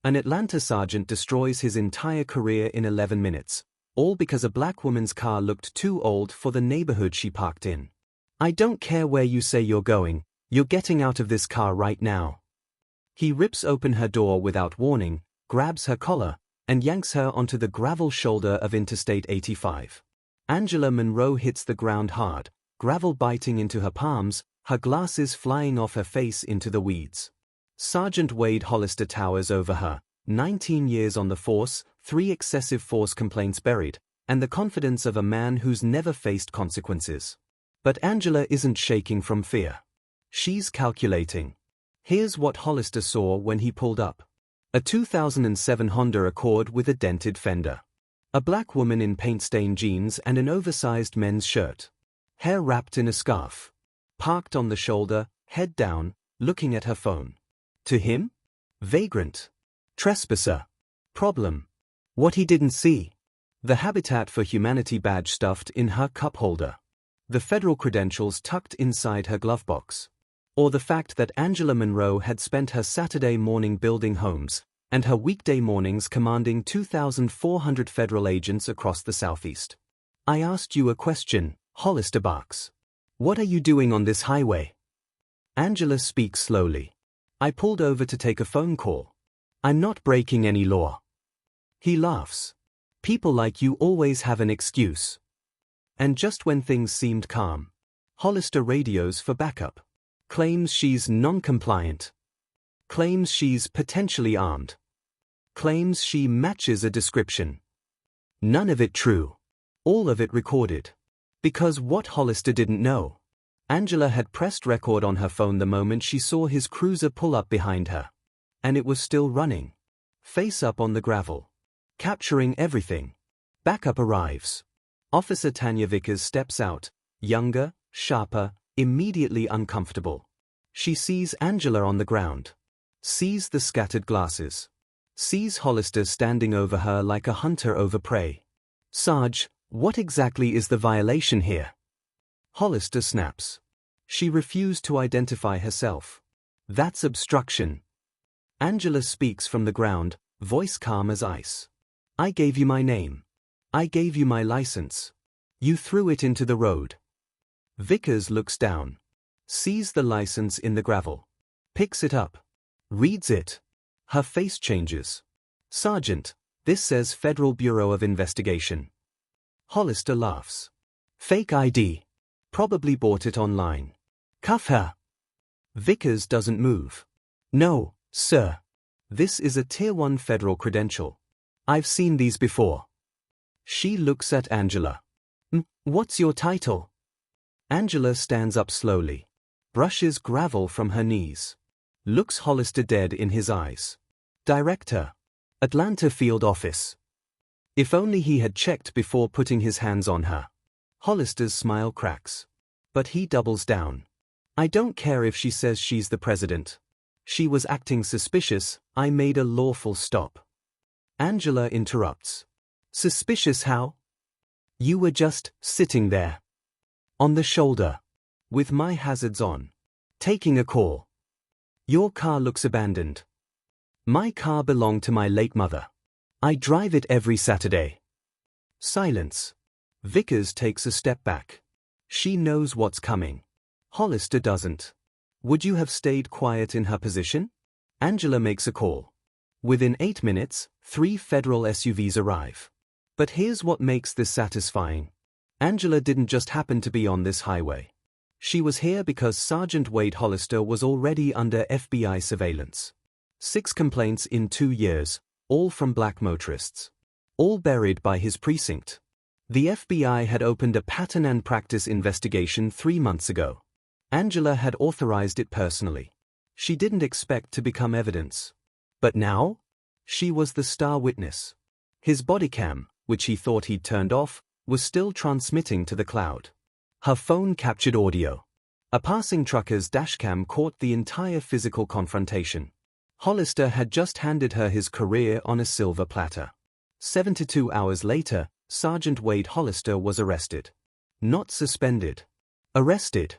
An Atlanta sergeant destroys his entire career in 11 minutes, all because a black woman's car looked too old for the neighborhood she parked in. I don't care where you say you're going, you're getting out of this car right now. He rips open her door without warning, grabs her collar, and yanks her onto the gravel shoulder of Interstate 85. Angela Monroe hits the ground hard, gravel biting into her palms, her glasses flying off her face into the weeds. Sergeant Wade Hollister towers over her, 19 years on the force, 3 excessive force complaints buried, and the confidence of a man who's never faced consequences. But Angela isn't shaking from fear. She's calculating. Here's what Hollister saw when he pulled up. A 2007 Honda Accord with a dented fender. A black woman in paint-stained jeans and an oversized men's shirt. Hair wrapped in a scarf. Parked on the shoulder, head down, looking at her phone. To him? Vagrant. Trespasser. Problem. What he didn't see. The Habitat for Humanity badge stuffed in her cup holder. The federal credentials tucked inside her glove box. Or the fact that Angela Monroe had spent her Saturday morning building homes, and her weekday mornings commanding 2,400 federal agents across the Southeast. I asked you a question, Hollister barks. What are you doing on this highway? Angela speaks slowly. I pulled over to take a phone call. I'm not breaking any law. He laughs. People like you always have an excuse. And just when things seemed calm, Hollister radios for backup. Claims she's non-compliant. Claims she's potentially armed. Claims she matches a description. None of it true. All of it recorded. Because what Hollister didn't know. Angela had pressed record on her phone the moment she saw his cruiser pull up behind her. And it was still running. Face up on the gravel. Capturing everything. Backup arrives. Officer Tanya Vickers steps out, younger, sharper, immediately uncomfortable. She sees Angela on the ground. Sees the scattered glasses. Sees Hollister standing over her like a hunter over prey. Sarge, what exactly is the violation here? Hollister snaps. She refused to identify herself. That's obstruction. Angela speaks from the ground, voice calm as ice. I gave you my name. I gave you my license. You threw it into the road. Vickers looks down. Sees the license in the gravel. Picks it up. Reads it. Her face changes. Sergeant, this says Federal Bureau of Investigation. Hollister laughs. Fake ID. Probably bought it online. Cuff her. Vickers doesn't move. No, sir. This is a Tier 1 federal credential. I've seen these before. She looks at Angela. What's your title? Angela stands up slowly. Brushes gravel from her knees. Looks Hollister dead in his eyes. Director. Atlanta Field Office. If only he had checked before putting his hands on her. Hollister's smile cracks. But he doubles down. I don't care if she says she's the president. She was acting suspicious, I made a lawful stop. Angela interrupts. Suspicious how? You were just sitting there. On the shoulder. With my hazards on. Taking a call. Your car looks abandoned. My car belonged to my late mother. I drive it every Saturday. Silence. Vickers takes a step back. She knows what's coming. Hollister doesn't. Would you have stayed quiet in her position? Angela makes a call. Within 8 minutes, 3 federal SUVs arrive. But here's what makes this satisfying. Angela didn't just happen to be on this highway. She was here because Sergeant Wade Hollister was already under FBI surveillance. 6 complaints in 2 years, all from black motorists. All buried by his precinct. The FBI had opened a pattern and practice investigation 3 months ago. Angela had authorized it personally. She didn't expect to become evidence. But now? She was the star witness. His body cam, which he thought he'd turned off, was still transmitting to the cloud. Her phone captured audio. A passing trucker's dashcam caught the entire physical confrontation. Hollister had just handed her his career on a silver platter. 72 hours later, Sergeant Wade Hollister was arrested. Not suspended. Arrested.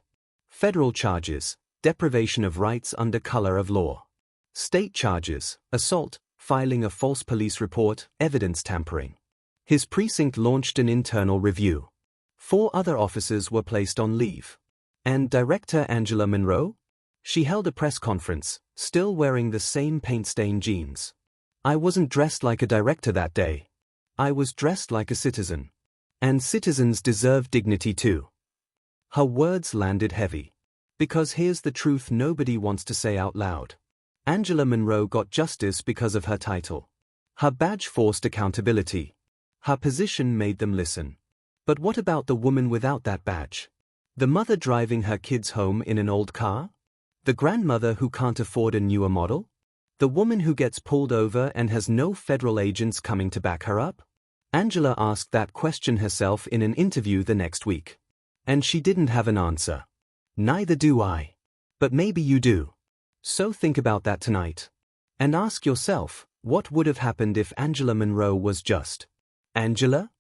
Federal charges, deprivation of rights under color of law. State charges, assault, filing a false police report, evidence tampering. His precinct launched an internal review. 4 other officers were placed on leave. And Director Angela Monroe? She held a press conference, still wearing the same paint-stained jeans. I wasn't dressed like a director that day. I was dressed like a citizen. And citizens deserve dignity too. Her words landed heavy. Because here's the truth nobody wants to say out loud. Angela Monroe got justice because of her title. Her badge forced accountability. Her position made them listen. But what about the woman without that badge? The mother driving her kids home in an old car? The grandmother who can't afford a newer model? The woman who gets pulled over and has no federal agents coming to back her up? Angela asked that question herself in an interview the next week. And she didn't have an answer. Neither do I. But maybe you do. So think about that tonight. And ask yourself, what would have happened if Angela Monroe was just Angela?